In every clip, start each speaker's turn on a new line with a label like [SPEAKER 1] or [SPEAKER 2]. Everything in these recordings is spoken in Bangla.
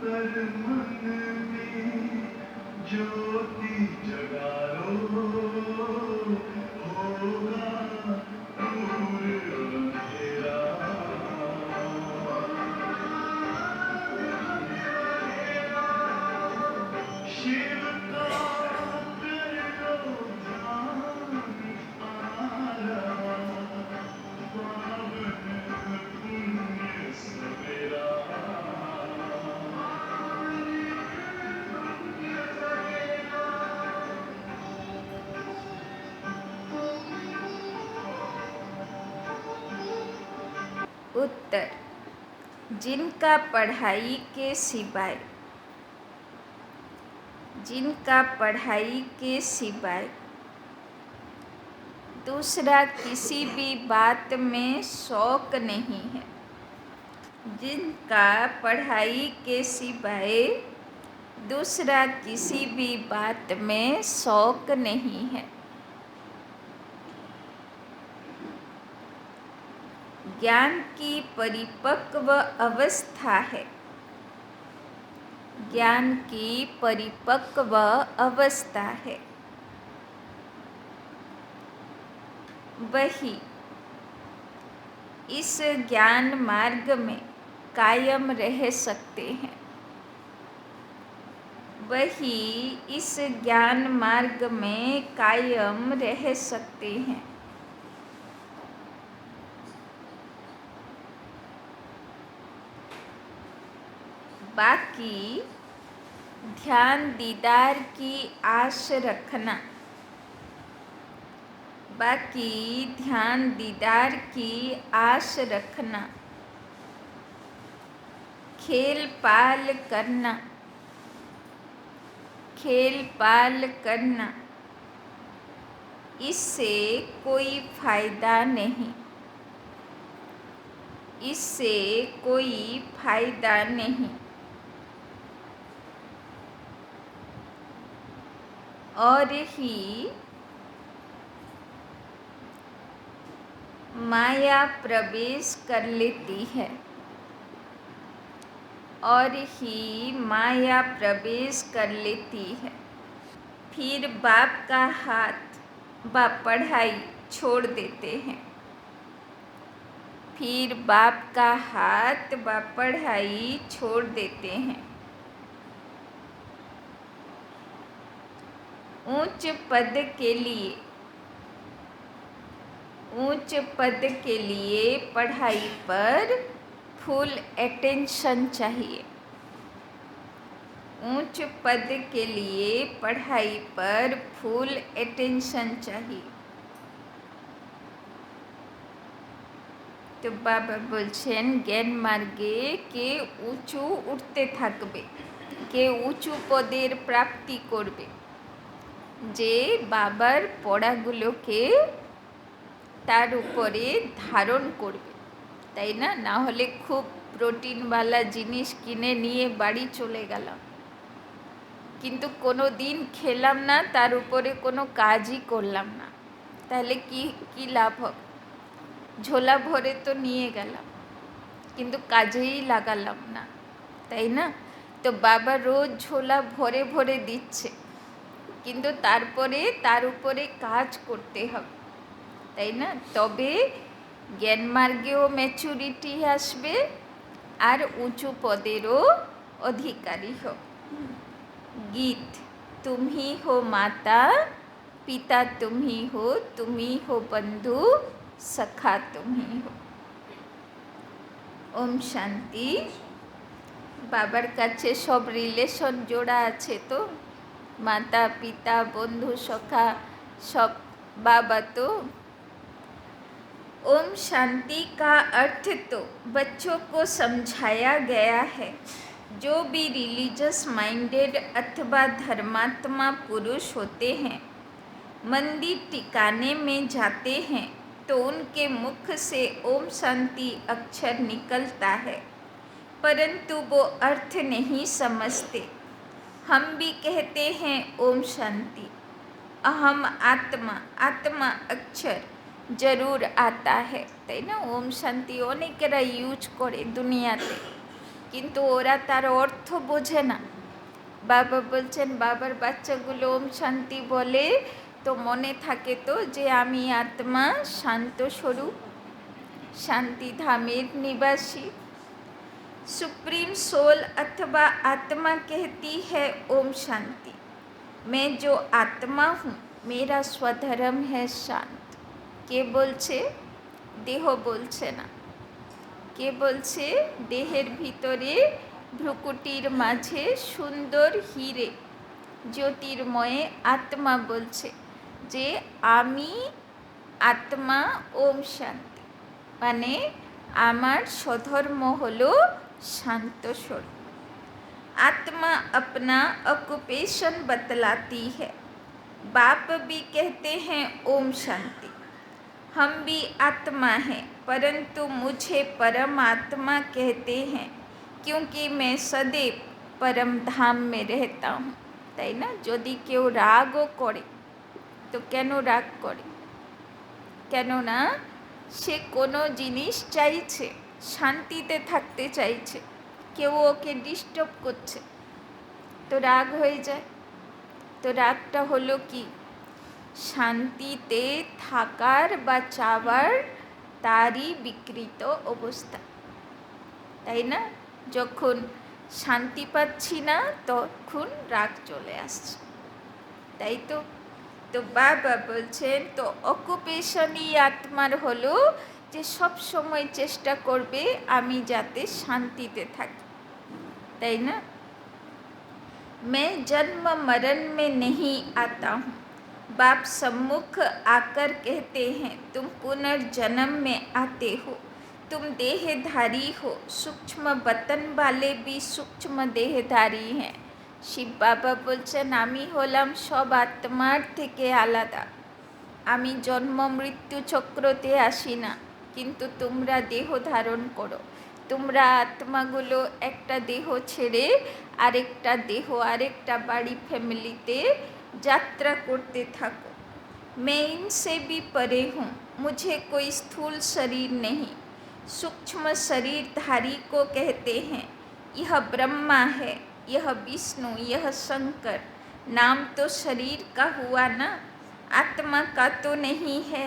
[SPEAKER 1] कर मन में ज्योति जगा लो, होगा दूर अंधेरा। शिव का कर लो ध्यान, आ रहा पावन पुण्य सवेरा।
[SPEAKER 2] उत्तर, जिनका पढ़ाई के सिवाय दूसरा किसी भी बात में शौक नहीं है, जिनका पढ़ाई के सिवाय दूसरा किसी भी बात में शौक नहीं है, ज्ञान की परिपक्व अवस्था है, ज्ञान की परिपक्व अवस्था है, वही इस ज्ञान मार्ग में कायम रह सकते हैं, वही इस ज्ञान मार्ग में कायम रह सकते हैं। बाकी ध्यान दीदार की आश रखना, बाकी ध्यान दीदार की आश रखना, खेल पाल करना, इससे कोई फायदा नहीं, इससे कोई फायदा नहीं। और ही माया प्रवेश कर लेती है, और ही माया प्रवेश कर लेती है। फिर बाप का हाथ बाप पढ़ाई छोड़ देते हैं, फिर बाप का हाथ बाप पढ़ाई छोड़ देते हैं। ऊंच पद के लिए पढ़ाई पर फुल अटेंशन चाहिए, ऊंच पद के लिए पढ़ाई पर फुल अटेंशन चाहिए। तो बाबा बोलছেন জ্ঞান মার্গে কে উঁচু উঠতে থাকবে, কে উঁচু পদের প্রাপ্তি করবে, যে বাবার পড়াগুলোকে তার উপরে ধারণ করবে, তাই না? না হলে খুব প্রোটিনওয়ালা জিনিস কিনে নিয়ে বাড়ি চলে গেলাম, কিন্তু কোনো দিন খেলাম না, তার উপরে কোনো কাজই করলাম না, তাহলে কি লাভ হবে? ঝোলা ভরে তো নিয়ে গেলাম, কিন্তু কাজেই লাগালাম না, তাই না? তো বাবা রোজ ঝোলা ভরে ভরে দিচ্ছে, কিন্তু তারপরে তার উপরে কাজ করতে হবে, তাই না? তবে জ্ঞান মার্গেও ম্যাচুরিটি আসবে আর উঁচু পদেরও অধিকারী হবে। गीत, तुम ही हो माता पिता, तुम ही हो बंधु सखा, तुम ही हो। ओम शांति। बाबार काछे सब रिलेशन जोड़ा आछे, तो माता पिता बंधु सखा सब बाबा। तो ओम शांति का अर्थ तो बच्चों को समझाया गया है। जो भी रिलीजियस माइंडेड अथवा धर्मात्मा पुरुष होते हैं, मंदिर टिकाने में जाते हैं, तो उनके मुख से ओम शांति अक्षर निकलता है, परंतु वो अर्थ नहीं समझते। हम भी कहते हैं ओम शांति, अहम आत्मा अक्षर जरूर आता है, ताई ना? ओम शांति अनेकेरा यूज करे दुनियाते, কিন্তু ওরা তার অর্থ বোঝে না। বাবা বলছেন বাবার বাচ্চাগুলো ওম শান্তি বলে তো মনে থাকে তো যে আমি আত্মা, শান্ত স্বরূপ, শান্তি ধামের নিবাসী। सुप्रीम सोल अथवा आत्मा कहती है ओम शांति। मैं जो आत्मा हूँ मेरा स्वधर्म है शांत। কে বলছে? দেহ বলছে না। কে বলছে? দেহের ভিতরে ভ্রুকুটির মাঝে সুন্দর হিরে জ্যোতির্ময়ে আত্মা বলছে যে আমি আত্মা ওম শান্তি, মানে আমার স্বধর্ম হলো शांत स्वरूप। आत्मा अपना ऑक्यूपेशन बतलाती है। बाप भी कहते हैं ओम शांति। हम भी आत्मा हैं, परंतु मुझे परमात्मा कहते हैं क्योंकि मैं सदैव परम धाम में रहता हूँ। তাই না? যদি কেউ রাগও করে তো কেন রাগ করে? কেননা সে কোনো জিনিস চাইছে, শান্তিতে থাকতে চাইছে, কেউ ওকে ডিস্টার্ব করছে, তো রাগ হয়ে যায়। তো রাগটা হলো কি? শান্তিতে থাকার বা চাওয়ার তারই বিকৃত অবস্থা, তাই না? যখন শান্তি পাচ্ছি না তখন রাগ চলে আসছে, তাই তো? তো বাবা বলছেন তো অকুপেশনই আত্মার হলো যে সব সময় চেষ্টা করবে আমি যাতে শান্তিতে থাকি, তাই না? मैं जन्म मरण में नहीं आता हूँ। बाप सम्मुख आकर कहते हैं तुम पुनर्जन्म में आते हो, तुम देहधारी हो। सूक्ष्म बतन वाले भी सूक्ष्म देहधारी हैं। শিব বাবা বলছেন আমি হলাম সব আত্মার থেকে আলাদা, আমি জন্ম মৃত্যু চক্রতে আসি না, কিন্তু তোমরা দেহ ধারণ করো। তোমরা আত্মাগুলো একটা দেহ ছেড়ে আরেকটা দেহ, আরেকটা বাড়ি, ফ্যামিলিতে যাত্রা করতে থাকো। मैं इनसे भी परे हूँ, मुझे कोई स्थूल शरीर नहीं। सूक्ष्म शरीरधारी को कहते हैं यह ब्रह्मा है, यह विष्णु, यह शंकर। नाम तो शरीर का हुआ ना, आत्मा का तो नहीं है।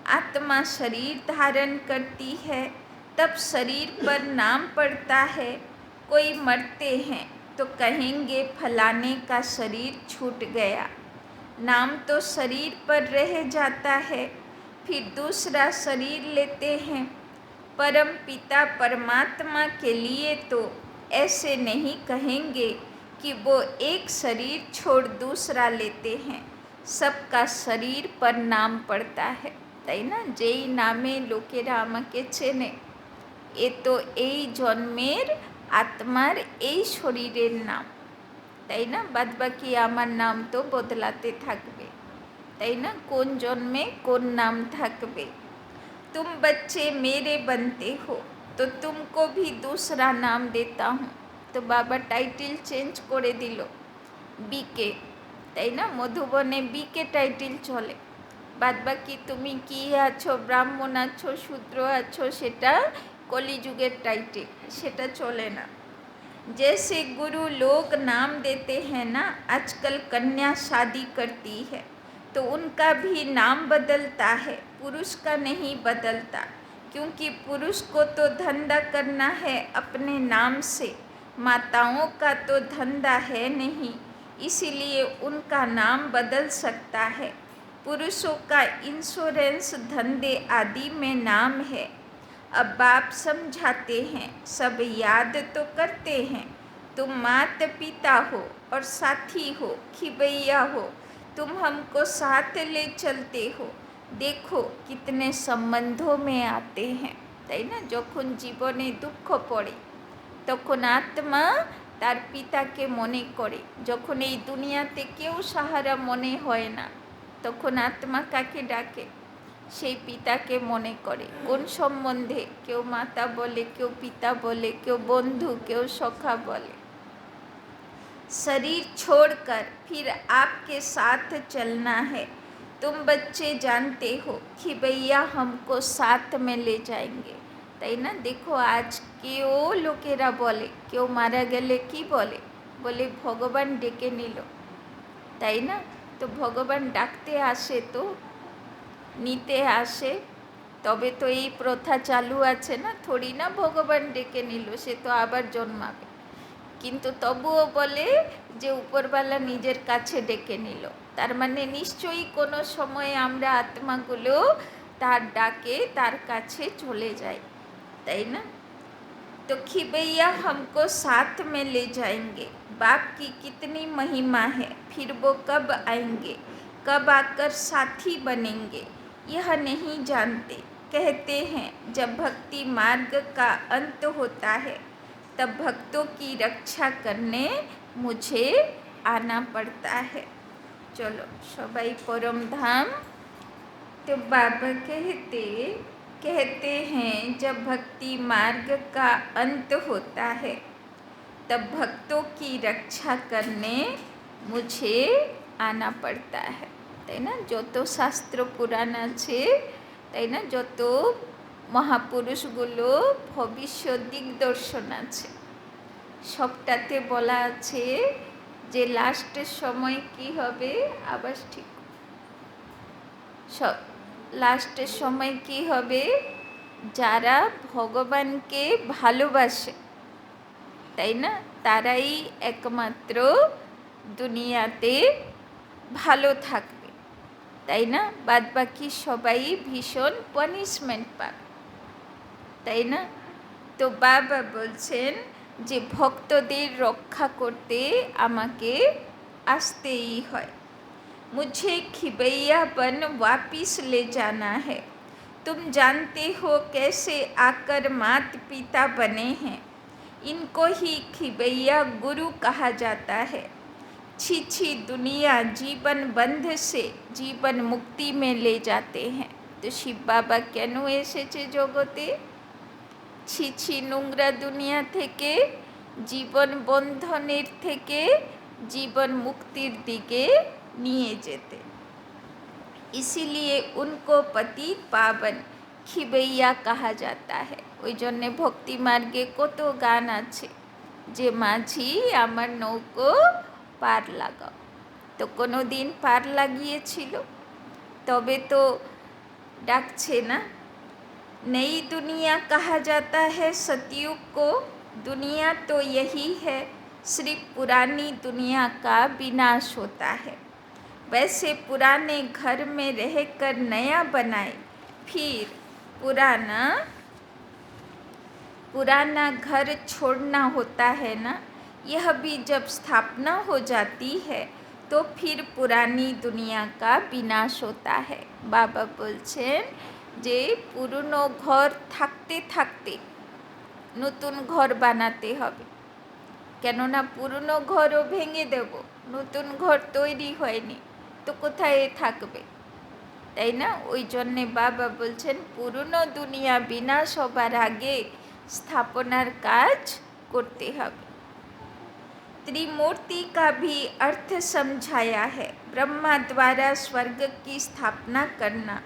[SPEAKER 2] आत्मा शरीर धारण करती है तब शरीर पर नाम पड़ता है। कोई मरते हैं तो कहेंगे फलाने का शरीर छूट गया। नाम तो शरीर पर रह जाता है, फिर दूसरा शरीर लेते हैं। परम पिता परमात्मा के लिए तो ऐसे नहीं कहेंगे कि वो एक शरीर छोड़ दूसरा लेते हैं। सबका शरीर पर नाम पड़ता है, তাই না? যেই নামে লোকেরা আমাকে চেনে, এ তো এই জন্মের আত্মার এই শরীরের নাম, তাই না? বাদবাকি আমার নাম তো বদলাতে থাকবে, তাই না? কোন জন্মে কোন নাম থাকবে। तुम बच्चे मेरे बनते हो तो तुमको भी दूसरा नाम देता हूँ। তো বাবা টাইটেল চেঞ্জ করে দিল বিকে, তাই না? মধুবনে বিকে টাইটেল চলে, বাদবাকি তুমি কি আছো, ব্রাহ্মণ আছো, শূদ্র আছো, সেটা কলিযুগের টাইটেল, সেটা চলে না। जैसे गुरु लोग नाम देते हैं ना, आजकल कन्या शादी करती है तो उनका भी नाम बदलता है, पुरुष का नहीं बदलता, क्योंकि पुरुष को तो धंधा करना है अपने नाम से, माताओं का तो धंधा है नहीं, इसीलिए उनका नाम बदल सकता है। पुरुषों का इंश्योरेंस धंधे आदि में नाम है। अब बाप समझाते हैं, सब याद तो करते हैं। तुम माता पिता हो और साथी हो, खिबैया हो, तुम हमको साथ ले चलते हो। देखो कितने संबंधों में आते हैं, তাই না? যখন জীবনে দুঃখ পড়ে তখন আত্মা তার পিতাকে মনে করে। যখন এই দুনিয়াতে কেউ সাহারা মনে হয় না তখন আত্মা কাকে ডাকে? সেই পিতাকে মনে করে। কোন সম্বন্ধে? কেউ মাতা বলে, কেউ পিতা বলে, কেউ বন্ধু, কেউ সখা বলে। शरीर छोड़कर फिर आपके साथ चलना है। तुम बच्चे जानते हो कि भैया हमको साथ में ले जाएंगे। তাই না? দেখো আজ কেউ লোকেরা বলে, কেউ মারা গেলে কি বলে, বলে ভগবান ডেকে নিল, তাই না? তো ভগবান ডাকতে আসে, তো নিতে আসে, তবে তো এই প্রথা চালু আছে না, থোড়ি না ভগবান ডেকে নিল, সে তো আবার জন্মাবে। কিন্তু তবুও বলে যে উপরওয়ালা নিজের কাছে ডেকে নিল, তার মানে নিশ্চয়ই কোনো সময়ে আমরা আত্মাগুলো তার ডাকে তার কাছে চলে যাই, তাই না? तो खिबैया हमको साथ में ले जाएंगे, बाप की कितनी महिमा है, फिर वो कब आएंगे, कब आकर साथी बनेंगे, यह नहीं जानते। कहते हैं जब भक्ति मार्ग का अंत होता है तब भक्तों की रक्षा करने मुझे आना पड़ता है। चलो सबाई परम धाम। तो बाबा कहते हैं जब भक्ति मार्ग का अंत होता है तब भक्तों की रक्षा करने मुझे आना पड़ता है, তাই না? যত শাস্ত্র পুরাণ আছে, তাই না, যত মহাপুরুষগুলো ভবিষ্যৎ দিগদর্শন আছে, সবটাতে বলা আছে যে লাস্টের সময় কি হবে, আবার ঠিক সব লাস্টের সময় কি হবে, যারা ভগবানকে ভালোবাসে, তাই না, তারাই একমাত্র দুনিয়াতে ভালো থাকবে, তাই না? বাদ বাকি সবাই ভীষণ পানিশমেন্ট পাবে, তাই না? তো বাবা বলছেন যে ভক্তদের রক্ষা করতে আমাকে আসতেই হয়। मुझे खिबैयापन वापिस ले जाना है। तुम जानते हो कैसे आकर मात पिता बने हैं, इनको ही खिबैया गुरु कहा जाता है। छी दुनिया जीवन बंध से जीवन मुक्ति में ले जाते हैं। तो शिव बाबा केन एसेছে জগতে ছি নোংরা দুনিয়া থেকে, জীবন বন্ধনের থেকে জীবন মুক্তির দিকে নিয়ে যেতে। इसीलिए उनको पतित पावन खिबैया कहा जाता है। ওই জন্যে ভক্তি মার্গে কত গান আছে যে মাঝি আমার নৌকো পার লাগাও। তো কোনো দিন পার লাগিয়েছিল, তবে তো ডাকছে না। नई दुनिया कहा जाता है सतयुग को, दुनिया तो यही है, सिर्फ पुरानी दुनिया का विनाश होता है। वैसे पुराने घर में रहकर नया बनाए, फिर पुराना घर छोड़ना होता है ना, यह भी जब स्थापना हो जाती है तो फिर पुरानी दुनिया का विनाश होता है। बाबा বলছেন যে পুরনো ঘর থাকতে থাকতে নতুন ঘর বানাতে হবে, কেননা পুরনো ঘরও ভেঙে দেব, নতুন ঘর তৈরি হয়নি, তো কোথায় থাকবে, তাই না? ওই জন্যে বাবা বলছেন পুরনো দুনিয়া বিনাশ হবার আগে স্থাপনার কাজ করতে হবে। त्रिमूर्ति का भी अर्थ समझाया है। ब्रह्मा द्वारा स्वर्ग की स्थापना करना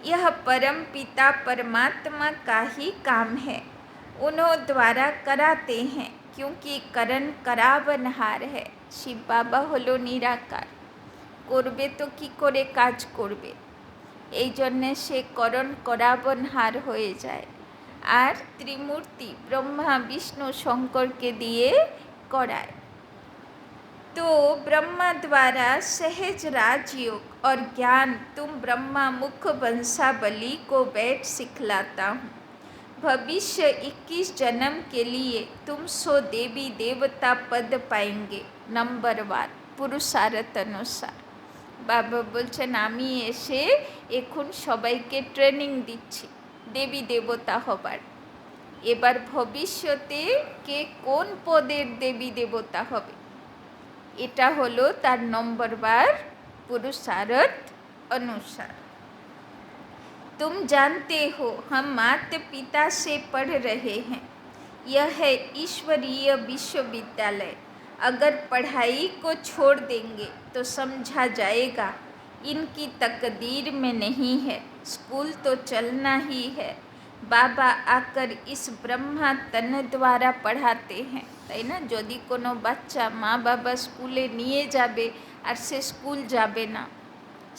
[SPEAKER 2] यह परम पिता परमात्मा का ही काम है। उन्हों द्वारा कराते हैं क्योंकि करण करावनहार है। शिव बाबा হলো নিরাকার, করবে তো কি করে কাজ করবে, এই জন্যে সে করণ করাবনহার হয়ে যায়। আর ত্রিমূর্তি ব্রহ্মা বিষ্ণু শঙ্করকে দিয়ে করায়। तो ब्रह्मा द्वारा सहज राजयोग और ज्ञान तुम ब्रह्मा मुख वंशावली को बैठ सिखलाता हूँ। भविष्य 21 जन्म के लिए तुम 100 देवी देवता पद पाएंगे नंबरवार पुरुषार्थ अनुसार। बाबा বলছেন আমি এসে এখন সবাইকে ট্রেনিং দিচ্ছি দেবী দেবতা হবার। এবার ভবিষ্যতে কে কোন পদের দেবী देवता হবে, এটা হলো তার নম্বরবার पुरुषार्थ अनुसार। तुम जानते हो हम माता पिता से पढ़ रहे हैं, यह है ईश्वरीय विश्वविद्यालय। अगर पढ़ाई को छोड़ देंगे तो समझा जाएगा इनकी तकदीर में नहीं है। स्कूल तो चलना ही है, बाबा आकर इस ब्रह्मा तन द्वारा पढ़ाते हैं, তাই না? যদি কোনো বাচ্চা মা বাবা স্কুলে নিয়ে যাবে আর সে স্কুল যাবে না,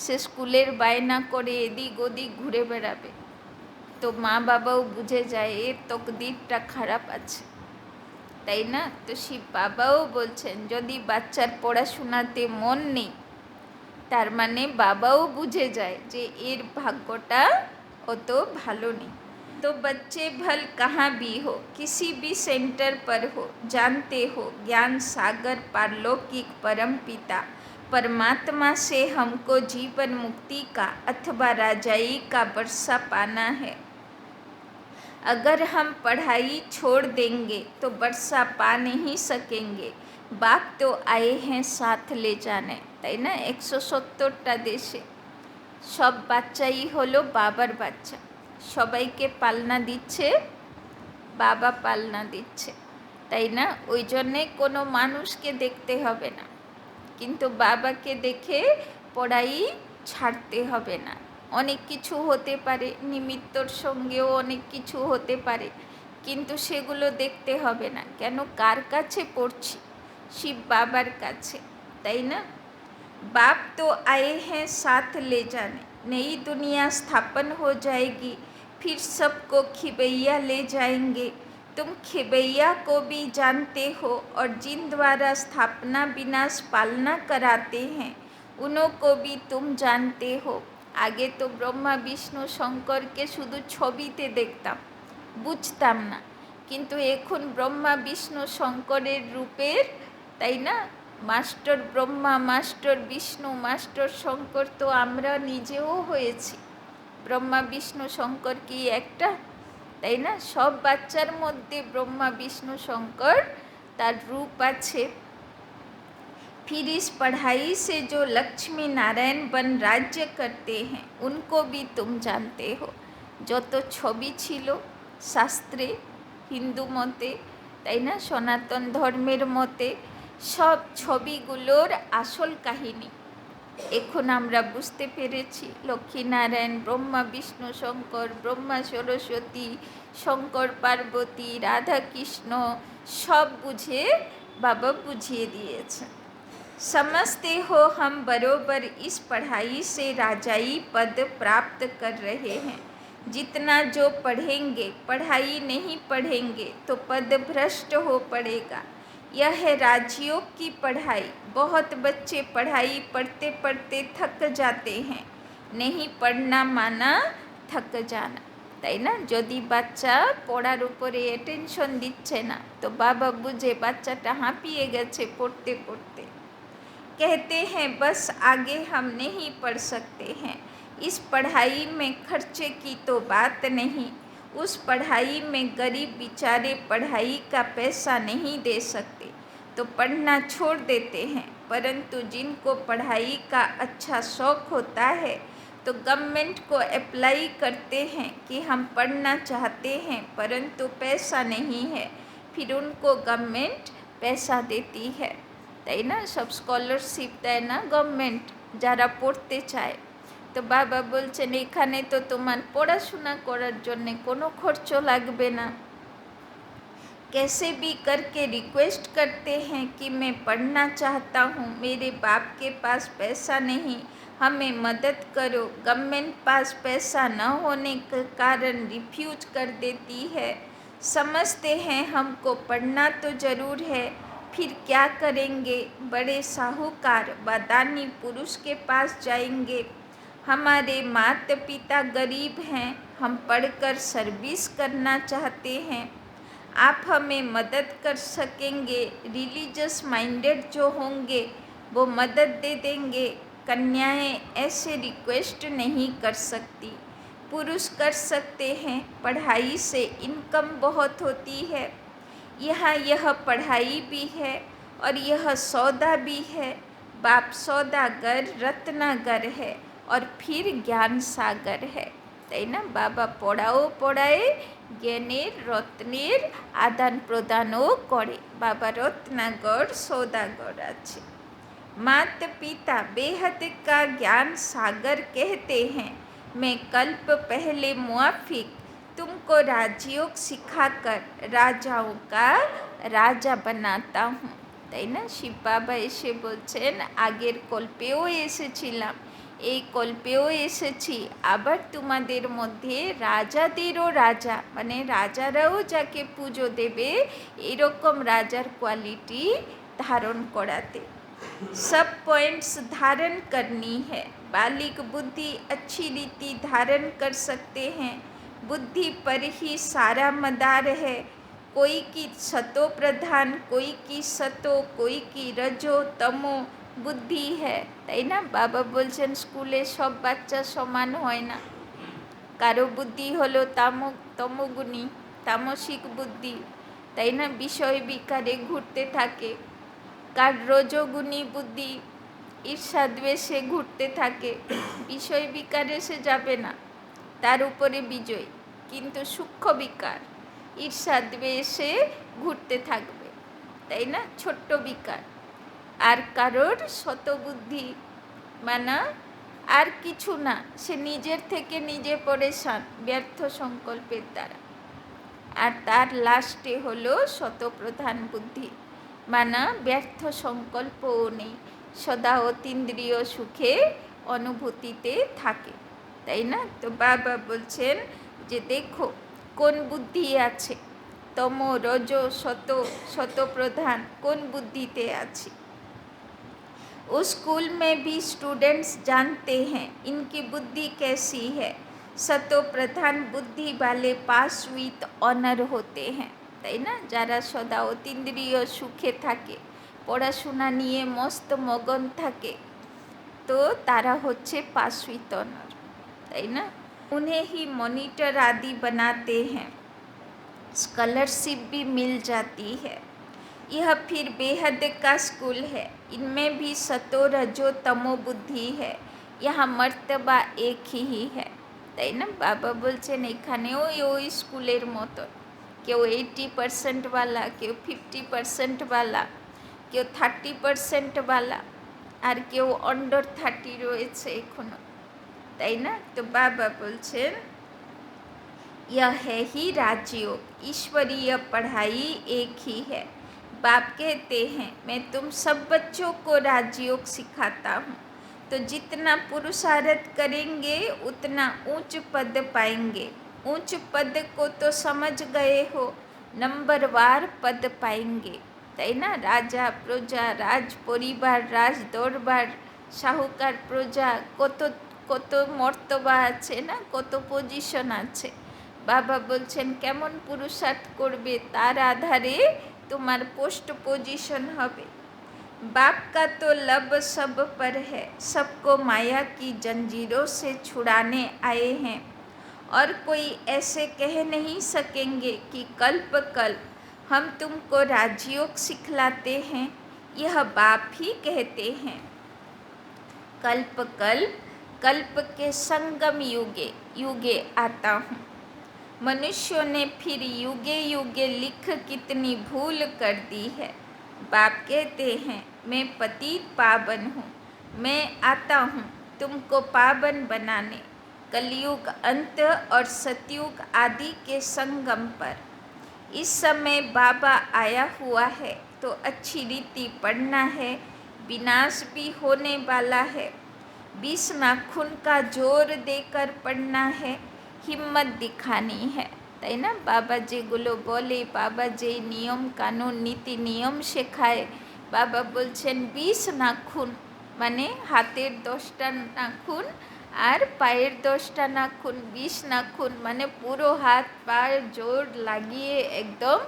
[SPEAKER 2] সে স্কুলের বায়না করে এদিক ওদিক ঘুরে বেড়াবে, তো মা বাবাও বুঝে যায় এর তকদিরটা খারাপ আছে, তাই না? তো শিব বাবাও বলছেন যদি বাচ্চার পড়াশোনাতে মন নেই, তার মানে বাবাও বুঝে যায় যে এর ভাগ্যটা অত ভালো নেই। तो बच्चे भल कहाँ भी हो, किसी भी सेंटर पर हो, जानते हो ज्ञान सागर पारलौकिक परम पिता परमात्मा से हमको जीवन मुक्ति का अथवा राजाई का वर्षा पाना है। अगर हम पढ़ाई छोड़ देंगे तो वर्षा पा नहीं सकेंगे। बाप तो आए हैं साथ ले जाने, তাই না? 170টা দেশে সব বাচ্চাই হলো বাবার বাচ্চা, সবাইকে পালনা দিচ্ছে বাবা, পালনা দিচ্ছে, তাই না? ওই জন্যে কোনো মানুষকে দেখতে হবে না, কিন্তু বাবাকে দেখে পড়াই ছাড়তে হবে না। অনেক কিছু হতে পারে, নিমিত্তর সঙ্গেও অনেক কিছু হতে পারে, কিন্তু সেগুলো দেখতে হবে না। কেন? কার কাছে পড়ছি? শিব বাবার কাছে, তাই না? बाप तो आए हैं साथ ले जाने, नई दुनिया स्थापन हो जाएगी, फिर सबको खिबैया ले जाएंगे। तुम खिबैया को भी जानते हो और जिन द्वारा स्थापना विनाश पालना कराते हैं उन्हों को भी तुम जानते हो। आगे तो ब्रह्मा विष्णु शंकरকে শুধু ছবিতে দেখতাম, বুঝতাম না, কিন্তু এখন ব্রহ্মা বিষ্ণু শঙ্করের রূপের, তাই না, master Brahma, master Vishnu, master Shankar তো আমরা নিজেও হয়েছি। ব্রহ্মা বিষ্ণু শঙ্কর কি একটা, তাই না? সব বাচ্চার মধ্যে ব্রহ্মা বিষ্ণু শঙ্কর তার রূপ আছে। फिर इस पढ़ाई से जो लक्ष्मी नारायण बन राज्य करते हैं उनको भी तुम जानते हो। যত ছবি ছিল শাস্ত্রে, হিন্দু মতে, তাই না, সনাতন ধর্মের মতে, সব ছবিগুলোর আসল কাহিনী এখন আমরা বুঝতে পেরেছি। লক্ষ্মীনারায়ণ, ব্রহ্মা বিষ্ণু শঙ্কর, ব্রহ্মা সরস্বতী, শঙ্কর পার্বতী, রাধা কৃষ্ণ, সব বুঝে বাবা বুঝিয়ে দিয়েছেন। समझते हो हम बरोबर इस पढ़ाई से राजाई पद प्राप्त कर रहे हैं। जितना जो पढ़ेंगे, पढ़ाई नहीं पढ़ेंगे तो पद भ्रष्ट हो पड़ेगा। यह है राजयोग की पढ़ाई। बहुत बच्चे पढ़ाई पढ़ते पढ़ते थक जाते हैं। नहीं पढ़ना माना थक जाना, তাই না? যদি বাচ্চা পড়ার উপরে অ্যাটেনশন দিচ্ছে না, তো বাবা বুঝে বাচ্চাটা হাঁপিয়ে গেছে পড়তে পড়তে। कहते हैं बस आगे हम नहीं पढ़ सकते हैं। इस पढ़ाई में खर्चे की तो बात नहीं, उस पढ़ाई में गरीब बेचारे पढ़ाई का पैसा नहीं दे सकते तो पढ़ना छोड़ देते हैं। परंतु जिनको पढ़ाई का अच्छा शौक़ होता है तो गवर्नमेंट को अप्लाई करते हैं कि हम पढ़ना चाहते हैं परंतु पैसा नहीं है, फिर उनको गवर्नमेंट पैसा देती है, তাই না? সব স্কলারশিপ দেয় না গভর্নমেন্ট যারা পড়তে চায়। তো বাবা বলছেন এখানে তো তোমার পড়াশোনা করার জন্যে কোনো খরচ লাগবে না। कैसे भी करके रिक्वेस्ट करते हैं कि मैं पढ़ना चाहता हूँ, मेरे बाप के पास पैसा नहीं, हमें मदद करो। गवर्नमेंट पास पैसा न होने के कारण रिफ्यूज कर देती है। समझते हैं हमको पढ़ना तो ज़रूर है, फिर क्या करेंगे? बड़े साहूकार व दानी पुरुष के पास जाएंगे। हमारे माता पिता गरीब हैं, हम पढ़कर सर्विस करना चाहते हैं, आप हमें मदद कर सकेंगे। रिलीजियस माइंडेड जो होंगे वो मदद दे देंगे। कन्याएं ऐसे रिक्वेस्ट नहीं कर सकती, पुरुष कर सकते हैं। पढ़ाई से इनकम बहुत होती है। यहाँ यह पढ़ाई भी है और यह सौदा भी है। बाप सौदागर रत्नागर है और फिर ज्ञान सागर है, তাই না? বাবা পড়াও পড়ায়, জ্ঞানের রত্নের আদান প্রদানও করে। বাবা রত্নাগর সৌদাগর আছে। माता पिता बेहद का ज्ञान सागर कहते हैं। मैं कल्प पहले मुआफिक तुमको राजयोग सिखाकर রাজাও কা রাজা বানাতা হুঁ। তাই না? শিব বাবা এসে বলছেন আগের কল্পেও এসেছিলাম, এই কল্পেও এসেছি, আবার তোমাদের মধ্যে রাজাদেরও রাজা, মানে রাজারাও যাকে পুজো দেবে এরকম রাজার কোয়ালিটি धारण कराते। सब पॉइंट्स धारण करनी है। बालिक बुद्धि अच्छी रीति धारण कर सकते हैं। बुद्धि पर ही सारा मदार है। कोई की सतो प्रधान, कोई की सतो, कोई की रजो तमो बुद्धि है। তাই না? বাবা বলছেন স্কুলে সব বাচ্চা সমান হয় না, কারো বুদ্ধি হলো তমোগুণী, তামসিক বুদ্ধি, তাই না? বিষয় বিকারে ঘুরতে থাকে। কার রজোগুণী বুদ্ধি, ঈর্ষাদ্বেষে ঘুরতে থাকে, বিষয় বিকারে সে যাবে না, তার উপরে বিজয়, কিন্তু সূক্ষ্ম বিকার ঈর্ষাদ্বেষে ঘুরতে থাকবে, তাই না? ছোট্ট বিকার। আর কারোর শতবুদ্ধি মানে আর কিছু না, সে নিজের থেকে নিজে পরেশান ব্যর্থ সংকল্পের দ্বারা। আর তার লাস্টে হলো শতপ্রধান বুদ্ধি, মানে ব্যর্থ সংকল্পও নেই, সদা অতীন্দ্রিয় সুখে অনুভূতিতে থাকে, তাই না? তো বাবা বলছেন যে দেখো কোন বুদ্ধি আছে, তম রজ শতপ্রধান কোন বুদ্ধিতে আছে। उस स्कूल में भी स्टूडेंट्स जानते हैं इनकी बुद्धि कैसी है। सतो प्रधान बुद्धि वाले पास विथ ऑनर होते हैं, তাই না? যারা সদা অতীন্দ্রিয় সুখে থাকে, পড়াশোনা নিয়ে মস্ত মগন থাকে, তো তারা হচ্ছে পাস উইথ অনার, তাই না? उन्हें ही मॉनिटर आदि बनाते हैं, स्कॉलरशिप भी मिल जाती है। यह फिर बेहद का स्कूल है, इनमें भी सतो रजो तमो बुद्धि है, यहाँ मर्तबा एक ही है, তাই না? বাবা বলছেন এখানেও ওই স্কুলের মতো, কেউ 80% वाला, কেউ 50% वाला, কেউ 30% वाला, আর কেউ अंडर 30 রয়েছে এখনো, তাই না? তো বাবা বলছেন यह है ही राजयोग, ईश्वरीय पढ़ाई एक ही है। बाप कहते हैं मैं तुम सब बच्चों को राजयोग सिखाता हूँ, तो जितना पुरुषार्थ करेंगे उतना ऊंच पद पाएंगे। ऊंच पद को तो समझ गए हो, नंबरवार पद पाएंगे, তাই না? রাজা প্রজা, রাজ পরিবার, রাজ দরবার, শাহুকার প্রজা, কত কত মর্তবা আছে না, কত পজিশন আছে। বাবা বলছেন কেমন পুরুষার্থ করবে তার আধারে তোমার পোস্ট পজিশন হবে। बाप का तो लब सब पर है, सबको माया की जंजीरों से छुड़ाने आए हैं, और कोई ऐसे कह नहीं सकेंगे कि कल्प कल्प हम तुमको राजयोग सिखलाते हैं। यह बाप ही कहते हैं कल्प कल्प कल्प के संगम युगे युगे आता हूँ। मनुष्यों ने फिर युगे युगे लिख कितनी भूल कर दी है। बाप कहते हैं मैं पतित पावन हूँ, मैं आता हूँ तुमको पावन बनाने। कलयुग अंत और सतयुग आदि के संगम पर इस समय बाबा आया हुआ है, तो अच्छी रीति पढ़ना है, विनाश भी होने वाला है। 20 नाखून का जोर देकर पढ़ना है, हिम्मत दिखानी है, তাই না? বাবা যেগুলো বলে, বাবা যেই নিয়ম কানুন নীতি নিয়ম শেখায়, বাবা বলছেন 20 নাখুন, মানে হাতের 10টা নাখুন আর পায়ের 10টা নাখুন, 20 নাখুন মানে পুরো হাত পায়ের জোর লাগিয়ে একদম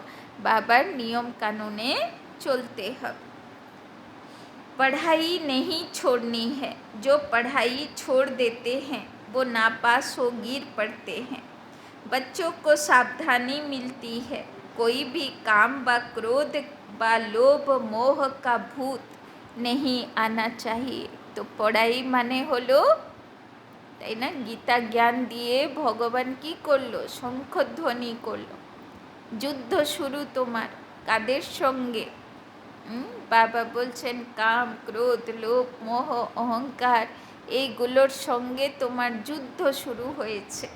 [SPEAKER 2] বাবার নিয়ম কানুনে চলতে হবে। पढ़ाई नहीं छोड़नी है, जो पढ़ाई छोड़ देते हैं वो नापास हो गिर पड़ते हैं। बच्चों को सावधानी मिलती है, कोई भी काम व क्रोध व लोभ मोह का भूत नहीं आना चाहिए। तो पढ़ाई माने হলো, তাই না? গীতা জ্ঞান দিয়ে ভগবান কি করলো? শঙ্খধ্বনি করলো। যুদ্ধ শুরু তোমার কাদের সঙ্গে? বাবা বলছেন কাম ক্রোধ লোভ মোহ অহংকার এইগুলোর সঙ্গে তোমার যুদ্ধ শুরু হয়েছে।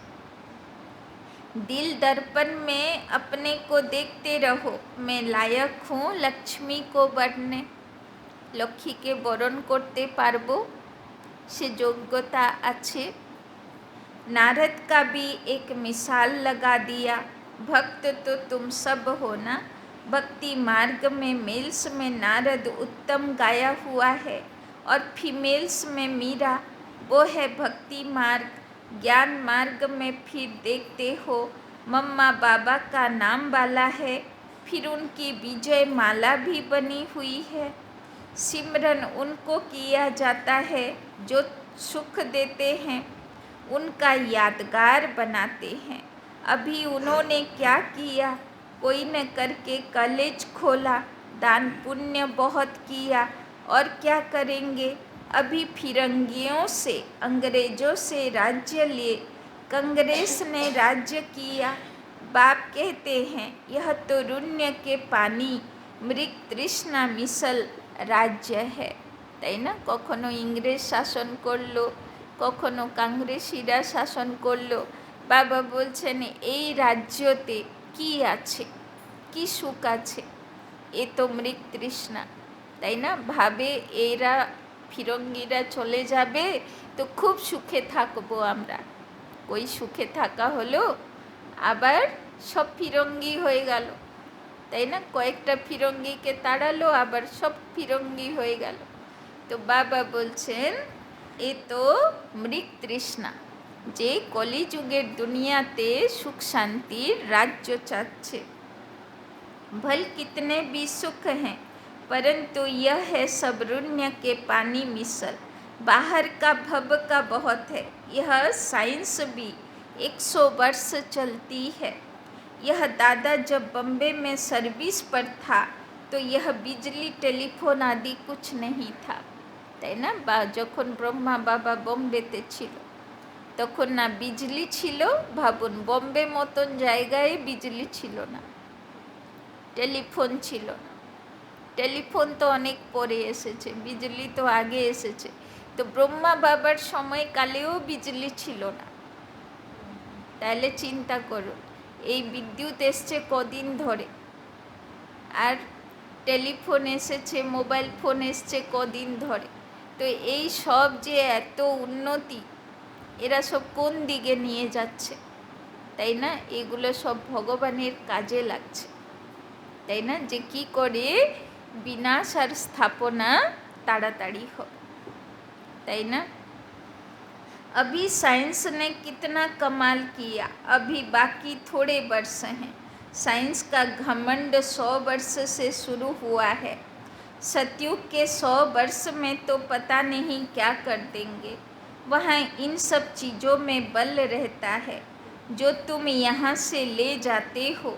[SPEAKER 2] दिल दर्पण में अपने को देखते रहो, मैं लायक हूँ लक्ष्मी को वरने, লক্ষ্মীকে বরণ করতে পারবো, সে যোগ্যতা আছে। नारद का भी एक मिसाल लगा दिया, भक्त तो तुम सब हो ना। भक्ति मार्ग में मेल्स में नारद उत्तम गाया हुआ है, और फीमेल्स में मीरा, वो है भक्ति मार्ग। ज्ञान मार्ग में फिर देखते हो मम्मा बाबा का नाम वाला है, फिर उनकी विजय माला भी बनी हुई है। सिमरन उनको किया जाता है जो सुख देते हैं, उनका यादगार बनाते हैं। अभी उन्होंने क्या किया, कोई न करके कॉलेज खोला, दान पुण्य बहुत किया, और क्या करेंगे। अभी फिरंगियों से अंग्रेज़ों से राज्य लिए, कांग्रेस ने राज्य किया। बाप कहते हैं यह तो रुण्य के पानी, मृग तृष्णा मिसल राज्य है। তাই না, কখনো ইংরেজ শাসন করলো, কখনো কাংগ্রেসিরা শাসন করলো। বাবা বলছেন এই রাজ্যতে কি আছে, কি সুখ আছে, এ তো মৃগ তৃষ্ণা। তাই না, ভাবে এরা ফিরঙ্গিরা চলে যাবে তো খুব সুখে থাকবো আমরা। ওই সুখে থাকা হলো, আবার সব ফিরঙ্গি হয়ে গেল। তাই না, কয়েকটা ফিরঙ্গিকে তাড়ালো, আবার সব ফিরঙ্গি হয়ে গেল। তো বাবা বলছেন এ তো মৃগ তৃষ্ণা, যে কলিযুগের দুনিয়াতে সুখ শান্তির রাজ্য চাচ্ছে। भल कितने भी सुख हैं, परंतु यह है सब रुण्य के पानी मिसल। बाहर का भव का बहुत है, यह साइंस भी 100 वर्ष चलती है। यह दादा जब बम्बे में सर्विस पर था तो यह बिजली टेलीफोन आदि कुछ नहीं था। তাই না, বা যখন ব্রহ্মা বাবা বোম্বেতে ছিল তখন না বিজলি ছিল। ভাবুন, বম্বে মতন জায়গায় বিজলি ছিল না, টেলিফোন ছিল না। টেলিফোন তো অনেক পরে এসেছে, বিজলি তো আগে এসেছে। তো ব্রহ্মা বাবার সময়কালেও বিজলি ছিল না। তাহলে চিন্তা করুন, এই বিদ্যুৎ এসছে কদিন ধরে, আর টেলিফোন এসেছে, মোবাইল ফোন এসছে কদিন ধরে। তো এই সব যে এত উন্নতি, এরা সব কোন দিকে নিয়ে যাচ্ছে, তাই না, এগুলো সব ভগবানের কাজে লাগছে। তাই না, যে কি করে বিনাশ আর স্থাপনা তাড়াতাড়ি হয়। তাই না, अभी साइंस ने कितना कमाल किया, अभी बाकी थोड़े वर्ष हैं। साइंस का घमंड 100 वर्ष से शुरू हुआ है। सतयुग के 100 वर्ष में तो पता नहीं क्या कर देंगे। वहाँ इन सब चीज़ों में बल रहता है जो तुम यहाँ से ले जाते हो।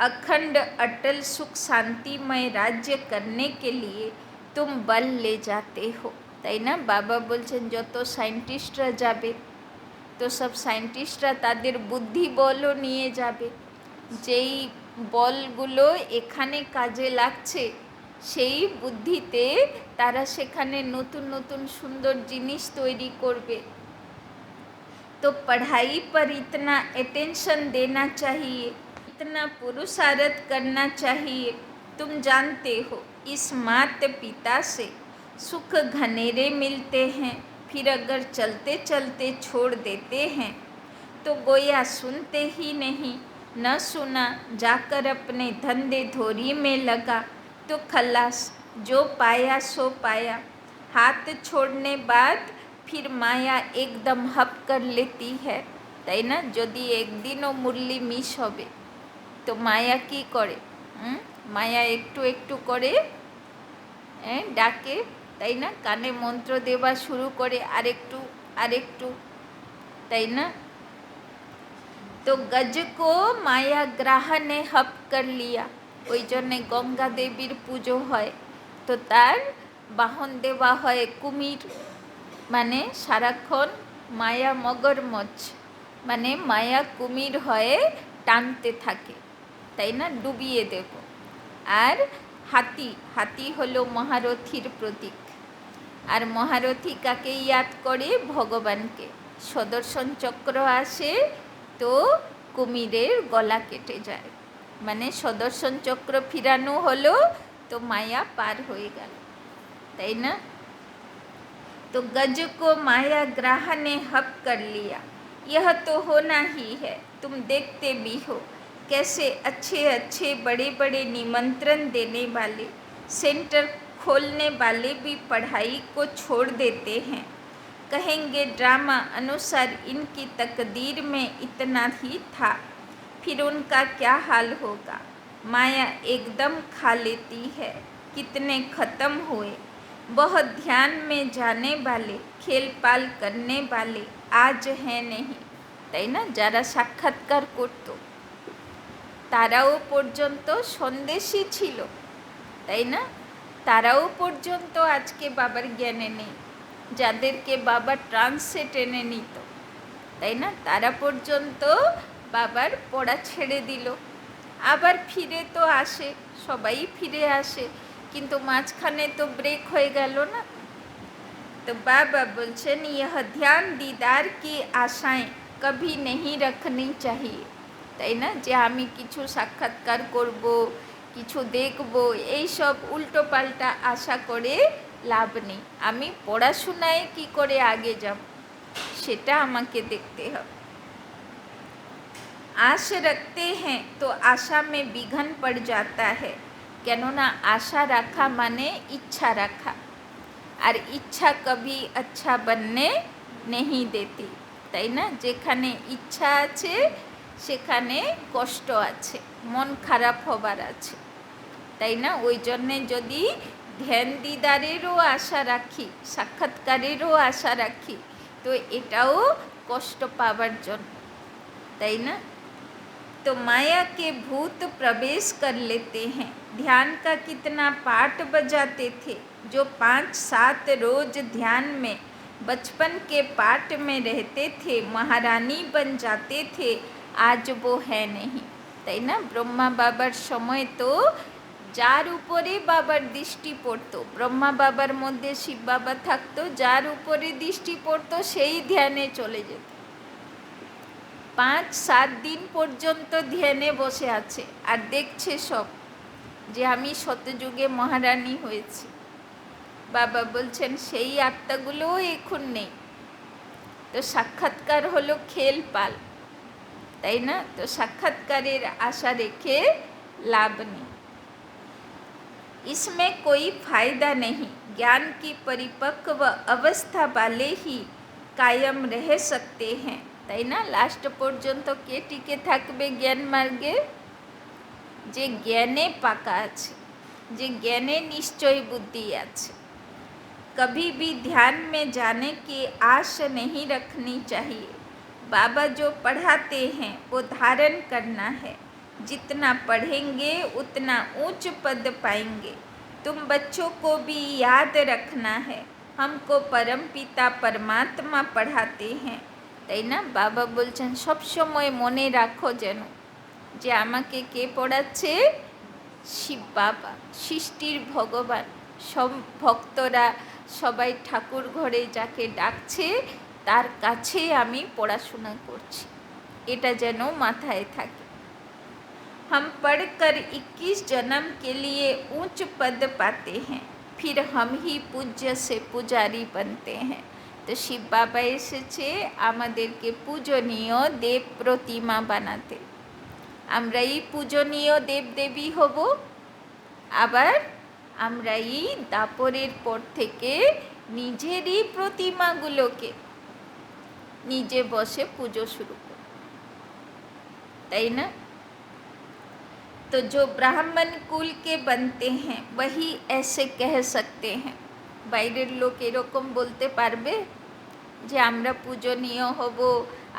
[SPEAKER 2] अखंड अटल सुख शांतिमय राज्य करने के लिए तुम बल ले जाते हो। তাই না, বাবা বলছেন যত সায়েন্টিস্টরা যাবে তো সব সায়েন্টিস্টরা তাদের বুদ্ধি বলও নিয়ে যাবে। যেই বলগুলো এখানে কাজে লাগছে সেই বুদ্ধিতে তারা সেখানে নতুন নতুন সুন্দর জিনিস তৈরি করবে। तो पढ़ाई पर इतना अटेंशन देना चाहिए, इतना पुरुषार्थ करना चाहिए। तुम जानते हो इस माता पिता से सुख घनेरे मिलते हैं, फिर अगर चलते चलते छोड़ देते हैं तो गोया सुनते ही नहीं। न सुना, जाकर अपने धंधे धोरी में लगा तो खलास, जो पाया सो पाया। हाथ छोड़ने बाद फिर माया एकदम हप कर लेती है। তাই না, যদি একদিনও মুরলি মিস হবে তো মায়া কি করে, মায়া একটু একটু করে ডাকে, তাই না, কানে মন্ত্র দেওয়া শুরু করে, আরেকটু আরেকটু, তাই না। তো গজ কো মায়া গ্রাহ নে হপ কর লিয়া, ওই জন্যে গঙ্গা দেবীর পুজো হয়। তো তার বাহন দেওয়া হয় কুমির, মানে সারাক্ষণ মায়া মগরমচ্ছ, মানে মায়া কুমির হয়ে টানতে থাকে, তাই না, ডুবিয়ে দেব। আর হাতি, হাতি হলো মহারথীর প্রতীক। আর মহারথী কাকে ইয়াদ করে, ভগবানকে। সুদর্শন চক্র আসে তো কুমিরের গলা কেটে যায়। মানে সুদর্শন চক্র ফিরানো হলো, তো মায়া পার হয়ে গেল, তাই না? तो गज को माया ग्राह ने हब कर लिया, यह तो होना ही है, तुम देखते भी हो कैसे अच्छे अच्छे बड़े बड़े निमंत्रण देने वाले, सेंटर खोलने वाले भी पढ़ाई को छोड़ देते हैं। कहेंगे ड्रामा अनुसार इनकी तकदीर में इतना ही था, फिर उनका क्या हाल होगा। माया एकदम खा लेती है। कितने ख़त्म हुए बहुत ध्यान में जाने वाले, खेल पाल करने वाले आज हैं नहीं, তাই না? যারা সাক্ষাৎকার করত তারাও পর্যন্ত সন্দেশী ছিল, তাই না? তারাও পর্যন্ত আজকে বাবার জ্ঞানে নেই। যাদেরকে বাবা ট্রান্সে টেনে নিত, তাই না, তারা পর্যন্ত বাবার পড়া ছেড়ে দিল। আবার ফিরে তো আসে, সবাই ফিরে আসে, কিন্তু মাঝখানে তো ব্রেক হয়ে গেল না। তো বাবা বলছেন यह ध्यान दीदार की आशाएं कभी नहीं रखनी चाहिए, তাই না? যে আমি কিছু সাক্ষাৎকার করব, কিছু দেখব, এই সব উল্টো পাল্টা আশা করে লাভ নেই। আমি পড়াশোনায় কি করে আগে যাব সেটা আমাকে দেখতে হবে। आश रखते हैं तो आशा में विघन पड़ जाता है, কেননা আশা রাখা মানে ইচ্ছা রাখা, আর ইচ্ছা কবি আচ্ছা বননে নেহি দেতি, তাই না? যেখানে ইচ্ছা আছে সেখানে কষ্ট আছে, মন খারাপ হবার আছে, তাই না? ওই জন্যে যদি ধ্যান দিদারেরও আশা রাখি, সাক্ষাৎকারেরও আশা রাখি, তো এটাও কষ্ট পাবার জন্য, তাই না? तो माया के भूत प्रवेश कर लेते हैं। ध्यान का कितना पाठ बजाते थे जो 5-7 रोज ध्यान में बचपन के पाठ में रहते थे, महारानी बन जाते थे, आज वो है नहीं, তাই না? ব্রহ্মা বাবার সময় তো যার উপরে বাবার দৃষ্টি পড়তো, ব্রহ্মা বাবার মধ্যে শিব বাবা থাকতো, যার উপরে দৃষ্টি পড়তো সেই ধ্যানে চলে যেত। 5-7 দিন পর্যন্ত ধ্যানে বসে আছে আর দেখছে সব যে আমি শতযুগে মহারানী হয়েছি। বাবা বলছেন সেই আত্মাগুলোও এখন নেই। তো সাক্ষাৎকার হলো খেল পাল, তাই না? তো সাক্ষাৎকারের আশা রেখে লাভ নেই। इसमें कोई फायदा नहीं, ज्ञान की परिपक्व अवस्था वाले ही कायम रह सकते हैं, তাই না? লাস্ট পর্যন্ত কে টিকে থাকবে জ্ঞান মার্গে? যে জ্ঞানে পাকা আছে, যে জ্ঞানে নিশ্চয় বুদ্ধি আছে। कभी भी ध्यान में जाने की आश नहीं रखनी चाहिए। बाबा जो पढ़ाते हैं वो धारण करना है, जितना पढ़ेंगे उतना ऊंच पद पाएंगे। तुम बच्चों को भी याद रखना है, हमको परम पिता परमात्मा पढ़ाते हैं, তাই না? বাবা বলছেন সব সময় মনে রাখো যেন যে আমাকে কে পড়াচ্ছে? শিব বাবা, সৃষ্টির ভগবান। সব ভক্তরা সবাই ঠাকুর ঘরে যাকে ডাকছে তার কাছে আমি পড়াশোনা করছি, এটা যেন মাথায় থাকে। हम पढ़कर 21 जन्म के लिए ऊंच पद पाते हैं, फिर हम ही पूज्य से पुजारी बनते हैं। তো শিব বাবা এসেছে আমাদেরকে পূজনীয় দেব প্রতিমা বানাতে। আমরাই পূজনীয় দেবদেবী হব, আবার আমরাই দাপরের পর থেকে নিজেরই প্রতিমাগুলোকে নিজে বসে পুজো শুরু করব, তাই না? तो जो ब्राह्मण कुल के बनते हैं वही ऐसे कह सकते हैं। বাইরের লোক এরকম বলতে পারবে যে আমরা পূজনীয় হব,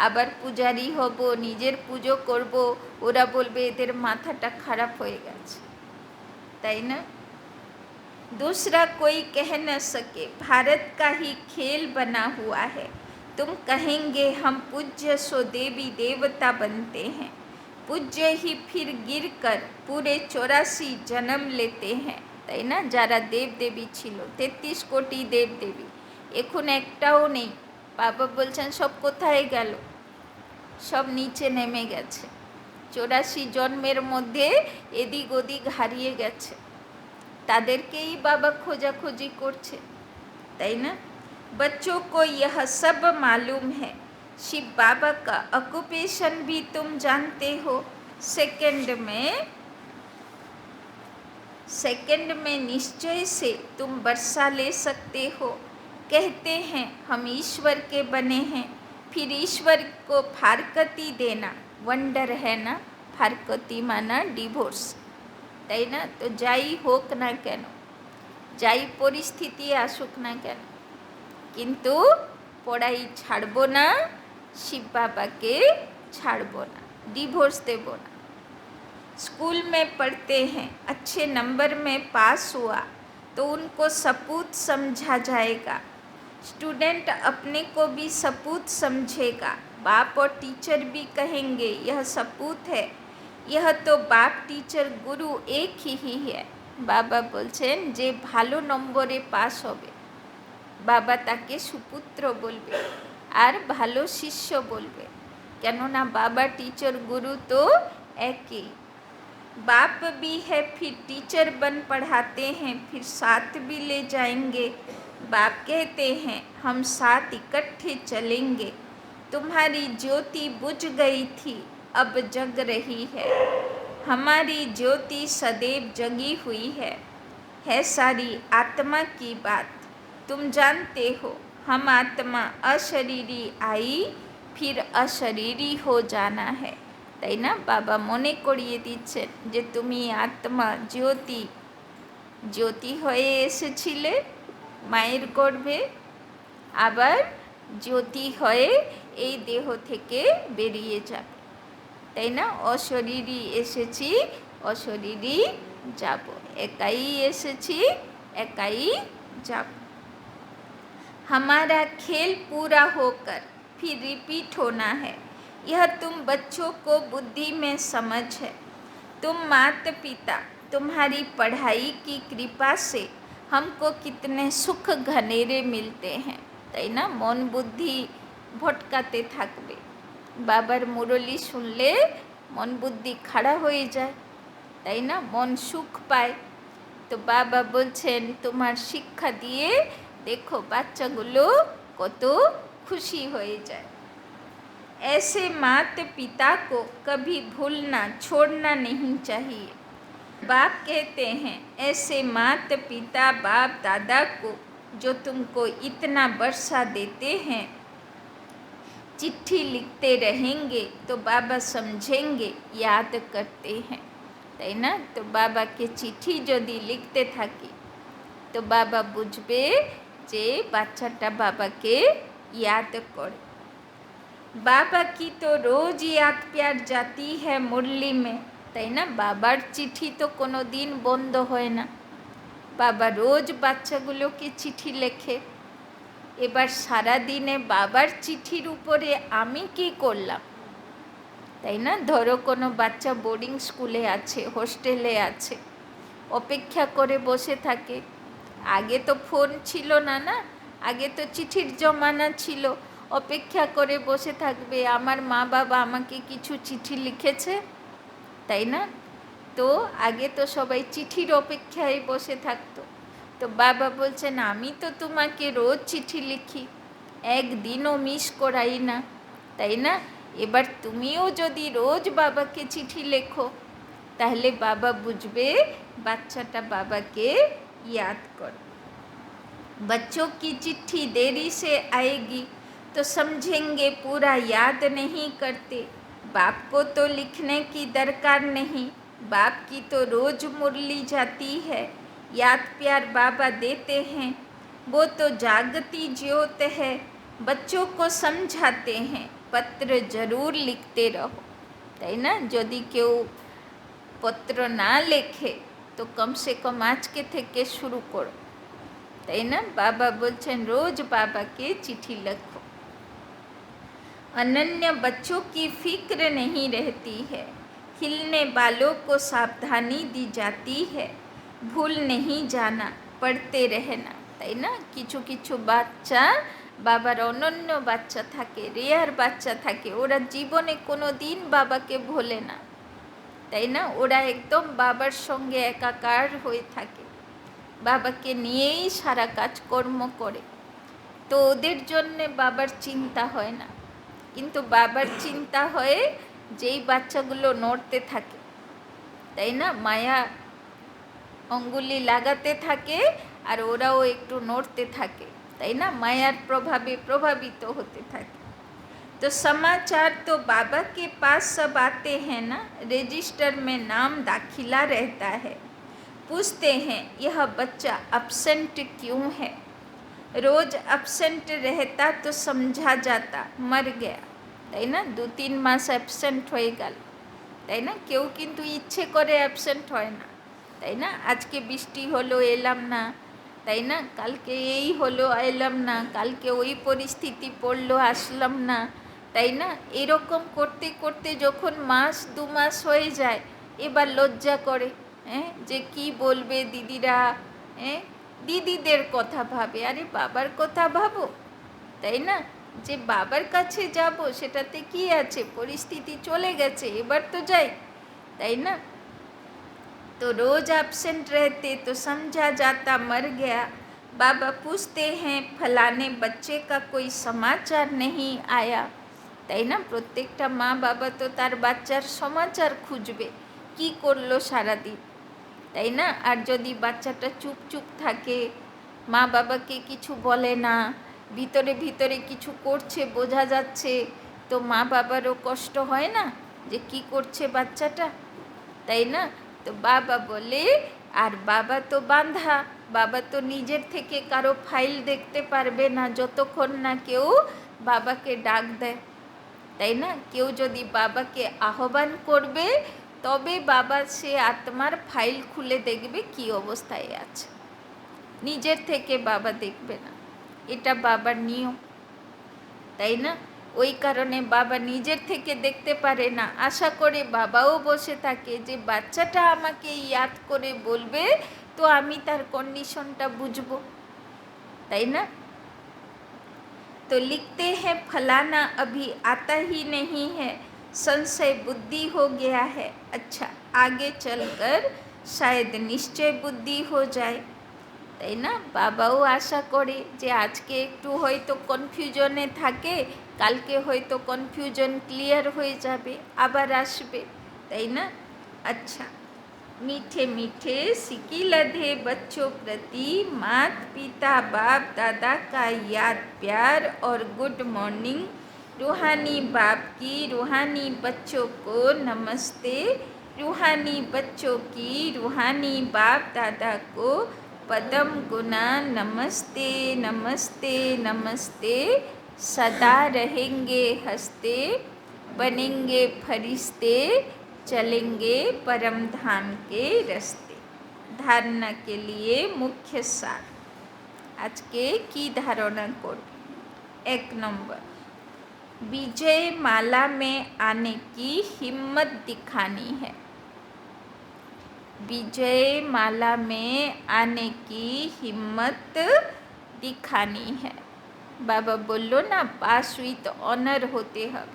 [SPEAKER 2] আবার পূজারি হব, নিজের পুজো করব? ওরা বলবে এদের মাথাটা খারাপ হয়ে গেছে, তাই না? दूसरा कोई कह न सके, भारत का ही खेल बना हुआ है। तुम कहेंगे हम पूज्य सो देवी देवता बनते हैं, पूज्य ही फिर गिर कर पूरे 84 जन्म लेते हैं, তাই না? যারা দেবদেবী ছিল 33 কোটি দেবদেবী, এখন একটাও নেই। বাবা বলছেন সব কোথায় গেল? সব নিচে নেমে গেছে। 84 জন্মের মধ্যে এদিক ওদিক হারিয়ে গেছে, তাদেরকেই বাবা খোঁজাখুঁজি করছে, তাই না? बच्चों को यह सब मालूम है। शिव बाबा का ऑक्यूपेशन भी तुम जानते हो। सेकंड में निश्चय से तुम वर्षा ले सकते हो। कहते हैं हम ईश्वर के बने हैं, फिर ईश्वर को फारकती देना वंडर है ना। फारकती माना डिवोर्स, তাই না? তো যাই হোক না কেন, যাই পরিস্থিতি আসুক না কেন, কিন্তু পড়াই ছাড়বো না, শিব বাবাকে ছাড়বো না, ডিভোর্স দেব না। स्कूल में पढ़ते हैं, अच्छे नंबर में पास हुआ तो उनको सपूत समझा जाएगा। स्टूडेंट अपने को भी सपूत समझेगा। बाप और टीचर भी कहेंगे यह सपूत है। यह तो बाप टीचर गुरु एक ही है। बाबा बोलছেন যে ভালো নম্বরে পাস হবে, বাবা তাকে সুপুত্র বলবে আর ভালো শিষ্য বলবে, কেননা বাবা टीचर गुरु तो एक ही। बाप भी है फिर टीचर बन पढ़ाते हैं, फिर साथ भी ले जाएंगे। बाप कहते हैं हम साथ इकट्ठे चलेंगे। तुम्हारी ज्योति बुझ गई थी, अब जग रही है। हमारी ज्योति सदैव जगी हुई है सारी आत्मा की बात। तुम जानते हो हम आत्मा अशरीरी आई, फिर अशरीरी हो जाना है, তাই না? বাবা মনে করিয়ে দিচ্ছেন যে তুমি আত্মা জ্যোতি, জ্যোতি হয়ে এসেছিলে মায়ের গর্ভে, আবার জ্যোতি হয়ে এই দেহ থেকে বেরিয়ে যাবে, তাই না? অশরীরী এসেছি, অশরীরী যাব, একাই এসেছি, একাই যাব। हमारा खेल पूरा होकर फिर रिपीट होना है। यह तुम बच्चों को बुद्धि में समझ है। तुम माता पिता, तुम्हारी पढ़ाई की कृपा से हमको कितने सुख घनेरे मिलते हैं, তাই না? মন বুদ্ধি ভটকাতে থাকবে, বাবার মুরলি শুনলে মন বুদ্ধি খাড়া হয়ে যায়, তাই না? মন সুখ পায়। তো বাবা বলছেন তোমার শিক্ষা দিয়ে দেখো বাচ্চাগুলো কত খুশি হয়ে যায়। ऐसे माता पिता को कभी भूलना छोड़ना नहीं चाहिए। बाप कहते हैं ऐसे माता पिता बाप दादा को जो तुमको इतना वर्षा देते हैं, चिट्ठी लिखते रहेंगे तो बाबा समझेंगे याद करते हैं, তাই না? তো বাবাকে চিঠি যদি লিখতে থাকি তো বাবা বুঝবে যে বাচ্চাটা বাবাকে याद করে। बाबा की तो रोज याद प्यार जाती है मुरली में, তাই না? বাবার চিঠি তো কোনো দিন বন্ধ হয় না, বাবা রোজ বাচ্চাগুলোকে চিঠি লেখে। এবার সারা দিনে বাবার চিঠির উপরে আমি কি করলাম, তাই না? ধরো কোনো বাচ্চা বোর্ডিং স্কুলে আছে, হোস্টেলে আছে, অপেক্ষা করে বসে থাকে। আগে তো ফোন ছিল না, না, আগে তো চিঠির জমানা ছিল। অপেক্ষা করে বসে থাকবে আমার মা বাবা আমাকে কিছু চিঠি লিখেছে, তাই না? তো আগে তো সবাই চিঠির অপেক্ষায় বসে থাকতো। তো বাবা বলছেন আমি তো তোমাকে রোজ চিঠি লিখি, একদিনও মিস করাই না, তাই না? এবার তুমিও যদি রোজ বাবাকে চিঠি লেখো তাহলে বাবা বুঝবে বাচ্চাটা বাবাকে याद कर। बच्चों की चिट्ठी देरी से आएगी तो समझेंगे पूरा याद नहीं करते। बाप को तो लिखने की दरकार नहीं, बाप की तो रोज मुरली जाती है, याद प्यार बाबा देते हैं, वो तो जागती ज्योत है। बच्चों को समझाते हैं पत्र जरूर लिखते रहो, তাই না? যদি কেউ পত্র না লেখে তো কমসে কম আজকে থেকে শুরু করো, তাই না? বাবা বলছেন রোজ বাবাকে চিঠি লেখো। अनन्य बच्चों की फिक्र नहीं रहती है, खिलने वालों को सावधानी दी जाती है, भूल नहीं जाना, पढ़ते रहना, তাই না? কিছু কিছু বাচ্চা বাবার অনন্য বাচ্চা থাকে, রেয়ার বাচ্চা থাকে, ওরা জীবনে কোনো দিন বাবাকে ভোলে না, তাই না? ওরা একদম বাবার সঙ্গে একাকার হয়ে থাকে, বাবাকে নিয়েই সারা কাজকর্ম করে। তো ওদের জন্যে বাবার চিন্তা হয় না, কিন্তু বাবার চিন্তা হয় যেই বাচ্চাগুলো নড়তে থাকে, তাই না? মায়া অঙ্গুলি লাগাতে থাকে আর ওরাও একটু নড়তে থাকে, তাই না? মায়ার প্রভাবে প্রভাবিত হতে থাকে। तो समाचार तो बाबा के पास सब आते हैं ना, रजिस्टर में नाम दाखिला रहता है, पूछते हैं यह बच्चा अपसेंट क्यों है। रोज अपसेंट रहता तो समझा जाता मर गया, তাই না? 2-3 মাস অ্যাবসেন্ট হয়ে গেল, তাই না? কেউ কিন্তু ইচ্ছে করে অ্যাবসেন্ট হয় না, তাই না? আজকে বৃষ্টি হলো এলাম না, তাই না? কালকে এই হলো এলাম না, কালকে ওই পরিস্থিতি পড়লো আসলাম না, তাই না? এরকম করতে করতে যখন 1-2 মাস হয়ে যায়, এবার লজ্জা করে, যে কি বলবে দিদিরা, দিদিদের কথা ভাবে, আরে বাবার কথা ভাবো, তাই না? যে বাবার কাছে যাব সেটাতে কি আছে, পরিস্থিতি চলে গেছে, এবার তো যাই, তাই না? तो रोज एब्सेंट रहते तो समझा जाता मर गया। बाबा पूछते हैं फलाने बच्चे का कोई समाचार नहीं आया, তাই না? প্রত্যেকটা মা বাবা তো তার বাচ্চার সমাচার খুঁজবে, কি করলো সারাদিন, তাই না? আর যদি বাচ্চাটা চুপ চুপ থাকে, মা বাবাকে কিছু বলে না, ভিতরে ভিতরে কিছু করছে বোঝা যাচ্ছে, তো মা বাবারও কষ্ট হয় না যে কি করছে বাচ্চাটা, তাই না? তো বাবা বলে, আর বাবা তো বাঁধা, বাবা তো নিজের থেকে কারো ফাইল দেখতে পারবে না যতক্ষণ না কেউ বাবাকে ডাক দেয়, তাই না? কেউ যদি বাবাকে আহ্বান করবে তবে বাবা সে আত্মার ফাইল খুলে দেখবে কি অবস্থায় আছে, নিজের থেকে বাবা দেখবে না, এটা বাবার নিয়ম, তাই না? ওই কারণে বাবা নিজের থেকে দেখতে পারে না, আশা করে বাবাও বসে থাকে যে বাচ্চাটা আমাকে ইয়াদ করে বলবে তো আমি তার কন্ডিশনটা বুঝবো, তাই না? तो लिखते हैं फलाना अभी आता ही नहीं है, संशय बुद्धि हो गया है, अच्छा आगे चलकर शायद निश्चय बुद्धि हो जाए, তাই না? বাবাও আশা করে যে আজকে একটু হয়তো কনফিউশনে থাকে, কালকে হয়তো কনফিউশন ক্লিয়ার হয়ে যাবে, আবার আসবে, তাই না? আচ্ছা, मीठे मीठे सिकी लधे बच्चों प्रति मात पिता बाप दादा का याद प्यार और गुड मॉर्निंग। रूहानी बाप की रूहानी बच्चों को नमस्ते, रूहानी बच्चों की रूहानी बाप दादा को पदम गुना नमस्ते नमस्ते नमस्ते। सदा रहेंगे हंसते, बनेंगे फरिश्ते, चलेंगे परम धाम के रास्ते। धारणा के लिए मुख्य सार, आज के की धारणा कोड। 1 नंबर, विजय माला में आने की हिम्मत दिखानी है। विजय माला में आने की हिम्मत दिखानी है। बाबा बोलो ना, पास विथ ऑनर होते हैं,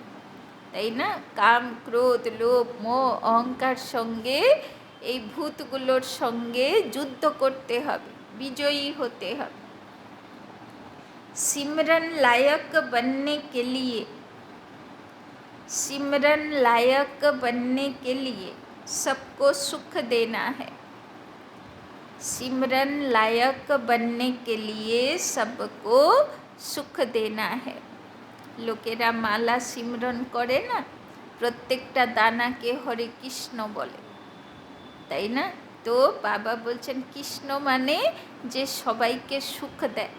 [SPEAKER 2] তাই না? কাম ক্রোধ লোভ মোহ অহংকার সঙ্গে এই ভূতগুলোর সঙ্গে যুদ্ধ করতে হবে, বিজয়ী হতে হবে। सिमरन लायक बनने के लिए, सिमरन लायक बनने के लिए सबको सुख देना है। सिमरन लायक बनने के लिए सबको सुख देना है। লোকেরা মালা সিমরন করে না, প্রত্যেকটা দানাকে হরে কৃষ্ণ বলে, তাই না? তো বাবা বলছেন কৃষ্ণ মানে যে সবাইকে সুখ দেয়,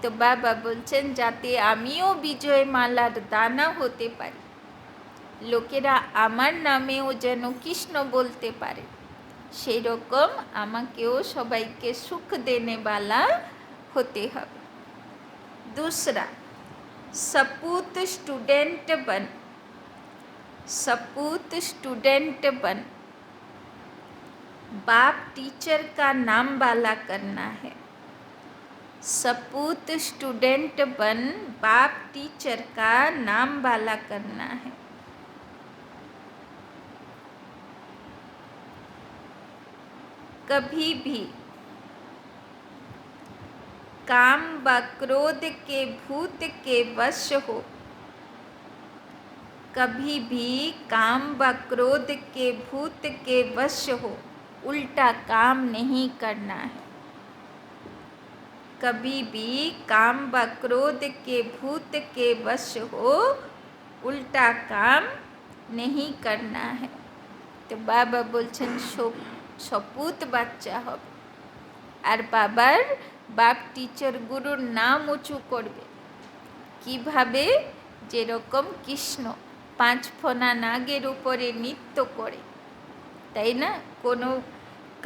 [SPEAKER 2] তো বাবা বলছেন যাতে আমিও বিজয় মালার দানা হতে পারি, লোকেরা আমার নামেও যেন কৃষ্ণ বলতে পারে, সেই রকম আমাকেও সবাইকে সুখ দেনেওয়ালা হতে হবে। दूसरा, सपूत स्टूडेंट बन, सपूत स्टूडेंट बन। बाप टीचर का नाम वाला करना है, सपूत स्टूडेंट बन बाप टीचर का नाम वाला करना है। कभी भी काम व क्रोध के भूत के वश हो, कभी भी काम व क्रोध के भूत के वश हो, उल्टा काम नहीं करना है। कभी भी काम व क्रोध के भूत के वश हो, उल्टा काम नहीं करना है। तो बाबा बोलছেন সপুত বাচ্চা হবে আর বাবার বাপ টিচার গুরুর নাম উঁচু করবে। কিভাবে? যেরকম কৃষ্ণ 5 ফণা নাগের উপরে নৃত্য করে, তাই না? কোনো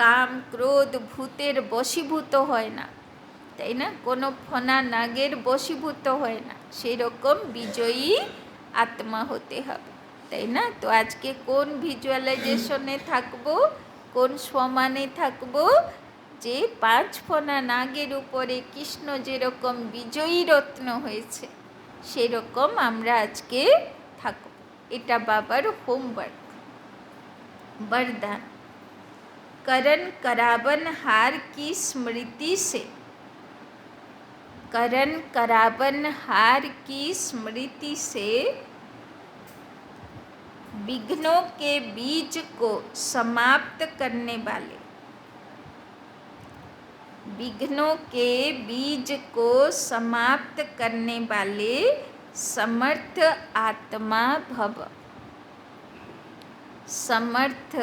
[SPEAKER 2] কাম ক্রোধ ভূতের বশীভূত হয় না, তাই না? কোনো ফণা নাগের বশীভূত হয় না, সেই রকম বিজয়ী আত্মা হতে হবে, তাই না? তো আজকে কোন ভিজুয়ালাইজেশনে থাকবো, কোন সমানে থাকবো? যে 5 ফণা নাগের উপরে কৃষ্ণ যেরকম বিজয়ী রত্ন হয়েছে, সেরকম আমরা আজকে থাকব। এটা বাবার হোমওয়ার্ক, वरदान। करण करावन हार की स्मृति से, करण करावन हार की स्मृति से विघ्नों के बीज को समाप्त करने वाले, विघ्नों के बीज को समाप्त करने वाले समर्थ आत्मा भव, समर्थ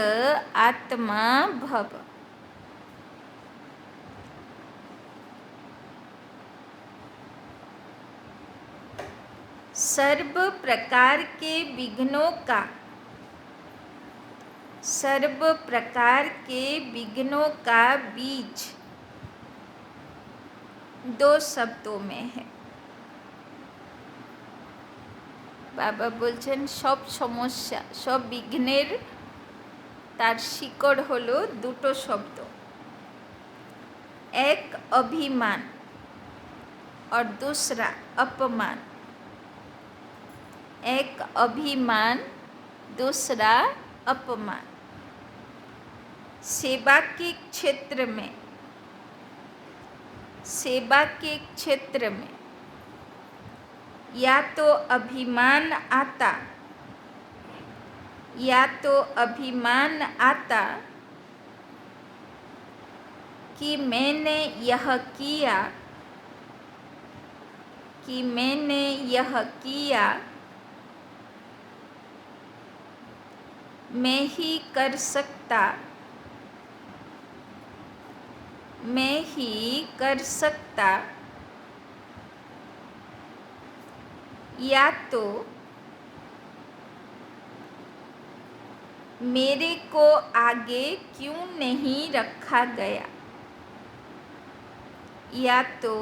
[SPEAKER 2] आत्मा भव। सर्व प्रकार के विघ्नों का, सर्व प्रकार के विघ्नों का बीज 2 शब्दों में है। বাবা বলছেন সব সমস্যা, সব বিঘ্নের তার শিকড় হলো 2টো শব্দ, এক अभिमान और दूसरा अपमान। एक अभिमान, दूसरा अपमान। सेवा के क्षेत्र में, सेवा के क्षेत्र में या तो अभिमान आता, या तो अभिमान आता कि मैंने यह किया, कि मैंने यह किया, मैं ही कर सकता, मैं ही कर सकता। या तो मेरे को आगे क्यों नहीं रखा गया, या तो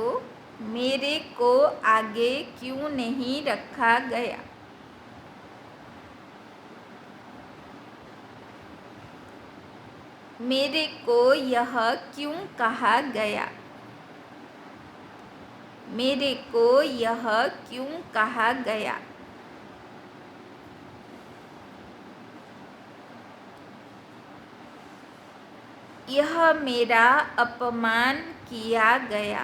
[SPEAKER 2] मेरे को आगे क्यों नहीं रखा गया। मेरे को यह क्यों कहा गया, मेरे को यह क्यों कहा गया। यह मेरा अपमान किया गया,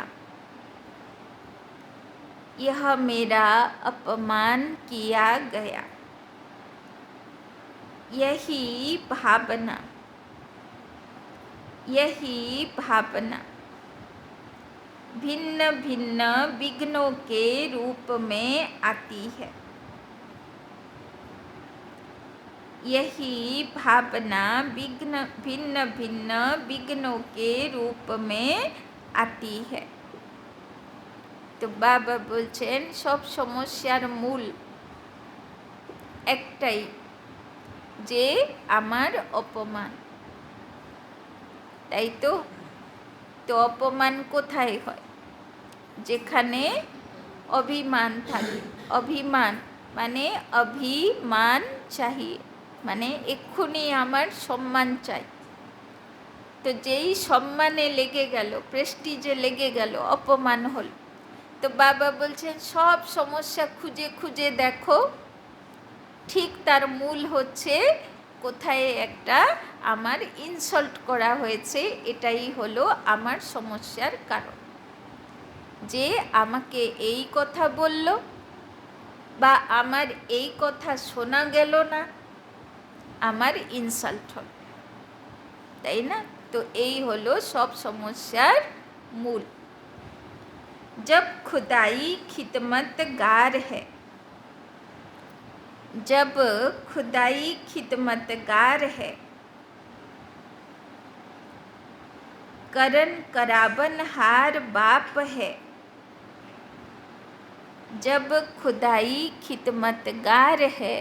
[SPEAKER 2] यह मेरा अपमान किया गया। यही भावना, यही भावना भिन्न भिन्न विघ्नों के रूप में आती है। यही भावना विघ्न भिन्न भिन्न विघ्नों के रूप में आती है। तो बाबा बोलছেন সব সমস্যার মূল একটাই, যে আমার অপমান, তাই তো? তো অপমান কোথায় হয়? যেখানে অভিমান থাকে। অভিমান মানে অভিমান চাহিয়ে, মানে এক্ষুনি আমার সম্মান চাই, তো যেই সম্মানে লেগে গেল, প্রেস্টিজে লেগে গেল, অপমান হল, তো বাবা বলছেন সব সমস্যা খুঁজে খুঁজে দেখো, ঠিক তার মূল হচ্ছে কোথায় একটা আমার ইনসাল্ট করা হয়েছে, এটাই হলো আমার সমস্যার কারণ। যে আমাকে এই কথা বলল বা আমার এই কথা শোনা গেল না, আমার ইনসাল্ট হল, তাই না? তো এই হলো সব সমস্যার মূল। जब खुदाई खिदमतगार है, जब खुदाई खिदमतगार है, करन कराबन हार बाप है, जब खुदाई खिदमतगार है,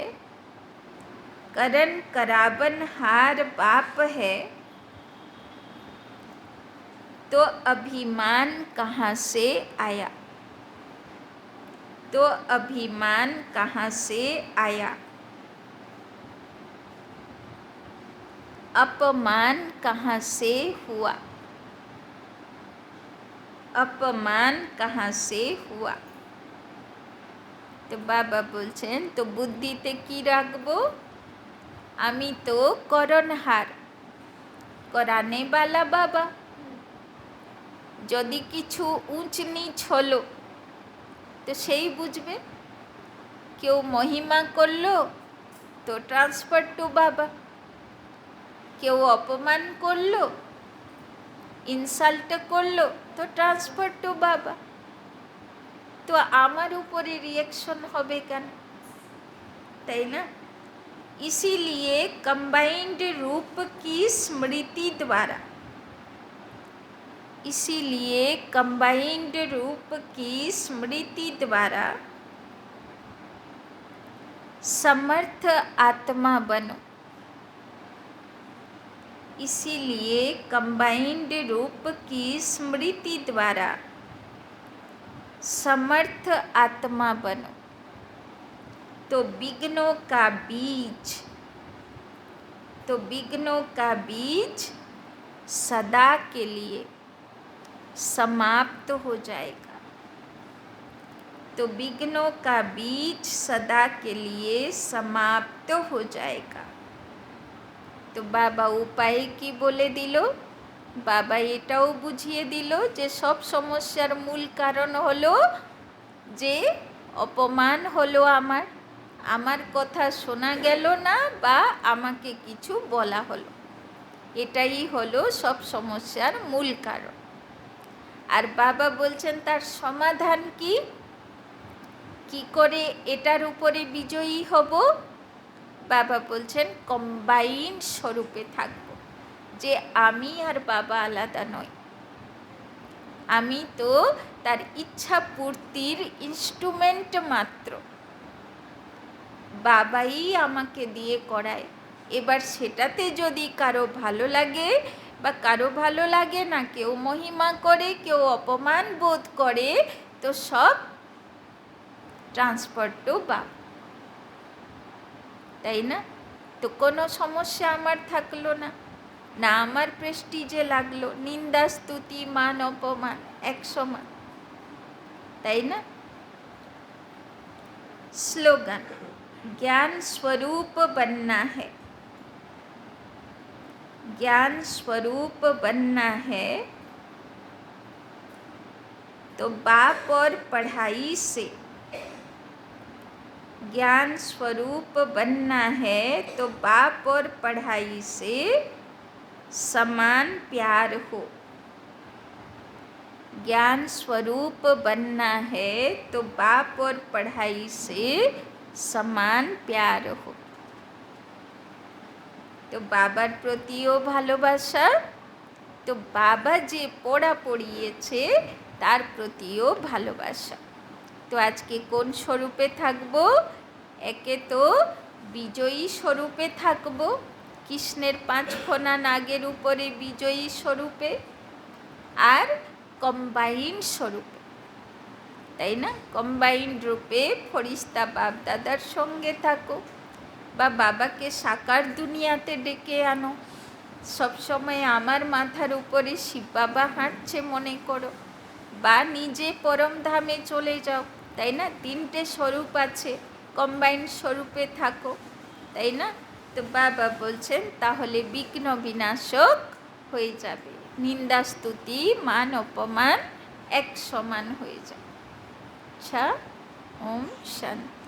[SPEAKER 2] करन कराबन हार बाप है, तो अभिमान कहाँ से आया, तो अभिमान कहाँ से आया, अपमान कहाँ से हुआ, अपमान कहाँ से हुआ। তো বাবা বলছেন তো বুদ্ধিতে কি রাখবো, আমি তো করণহার, করানেওয়ালা বাবা। যদি কিছু উঁচ নিচ হলো তো সেই বুঝবে, কেউ মহিমা করলো তো ট্রান্সফার টু বাবা, কেউ অপমান করলো, ইনসাল্ট করলো তো ট্রান্সফার টু বাবা। তো আমার উপরে রিয়াকশন হবে কেন, তাই না? इसीलिए कंबाइंड रूप की स्मृति द्वारा, इसीलिए कंबाइंड रूप की स्मृति द्वारा समर्थ आत्मा बनो, इसीलिए कंबाइंड रूप की स्मृति द्वारा समर्थ आत्मा बनो। तो विघ्नों का बीज, तो विघ्नों का बीज सदा के लिए समाप्त हो जाएगा, तो विघ्नों का बीज सदा के लिए समाप्त हो जाएगा। तो बाबा उपाय की बोले दिल, बाबा एटाओ बुझिए दिल जे सब समस्यार मूल कारण हलो जे अपमान हलो, আমার কথা শোনা গেল না বা আমাকে কিছু বলা হলো, এটাই হলো সব সমস্যার মূল কারণ। আর বাবা বলছেন তার সমাধান কি, কি করে এটার উপরে বিজয়ী হব। বাবা বলছেন কম্বাইন্ড স্বরূপে থাকব, যে আমি আর বাবা আলাদা নয়, আমি তো তার ইচ্ছা পূর্তির ইনস্ট্রুমেন্ট মাত্র, বাবাই আমাকে দিয়ে করায়। এবার সেটাতে যদি কারো ভালো লাগে বা কারো ভালো লাগে না, কেউ মহিমা করে কেউ অপমান বোধ করে, তো সব ট্রান্সফার টু বাবা, তাই না? তো কোনো সমস্যা আমার থাকলো না, না আমার প্রেস্টিজে লাগলো, নিন্দা স্তুতি মান অপমান এক সমান, তাই না? স্লোগান, ज्ञान स्वरूप बनना है, ज्ञान स्वरूप बनना है, तो बाप और पढ़ाई से, ज्ञान स्वरूप बनना है तो बाप और पढ़ाई से समान प्यार हो, ज्ञान स्वरूप बनना है तो बाप और पढ़ाई से সমান প্যার হো। তো বাবার প্রতিও ভালোবাসা, তো বাবা যে পড়া পড়িয়েছে তার প্রতিও ভালোবাসা। তো আজকে কোন স্বরূপে থাকবো, একে তো বিজয়ী স্বরূপে থাকবো, কৃষ্ণের 5 ফোনা নাগের উপরে বিজয়ী স্বরূপে, আর কম্বাইন্ড স্বরূপে, তাই না? কম্বাইন্ড রূপে ফরিস্তা বাপ দাদার সঙ্গে থাকো বা বাবাকে সাকার দুনিয়াতে ডেকে আনো, সবসময় আমার মাথার উপরে শিব বাবা হাঁটছে মনে করো, বা নিজে পরমধামে চলে যাও, তাই না? তিনটে স্বরূপ আছে, কম্বাইন্ড স্বরূপে থাকো, তাই না? তো বাবা বলছেন তাহলে বিঘ্ন বিনাশক হয়ে যাবে, নিন্দা স্তুতি মান অপমান এক সমান হয়ে যাবে। আচ্ছা, ওম শান্তি।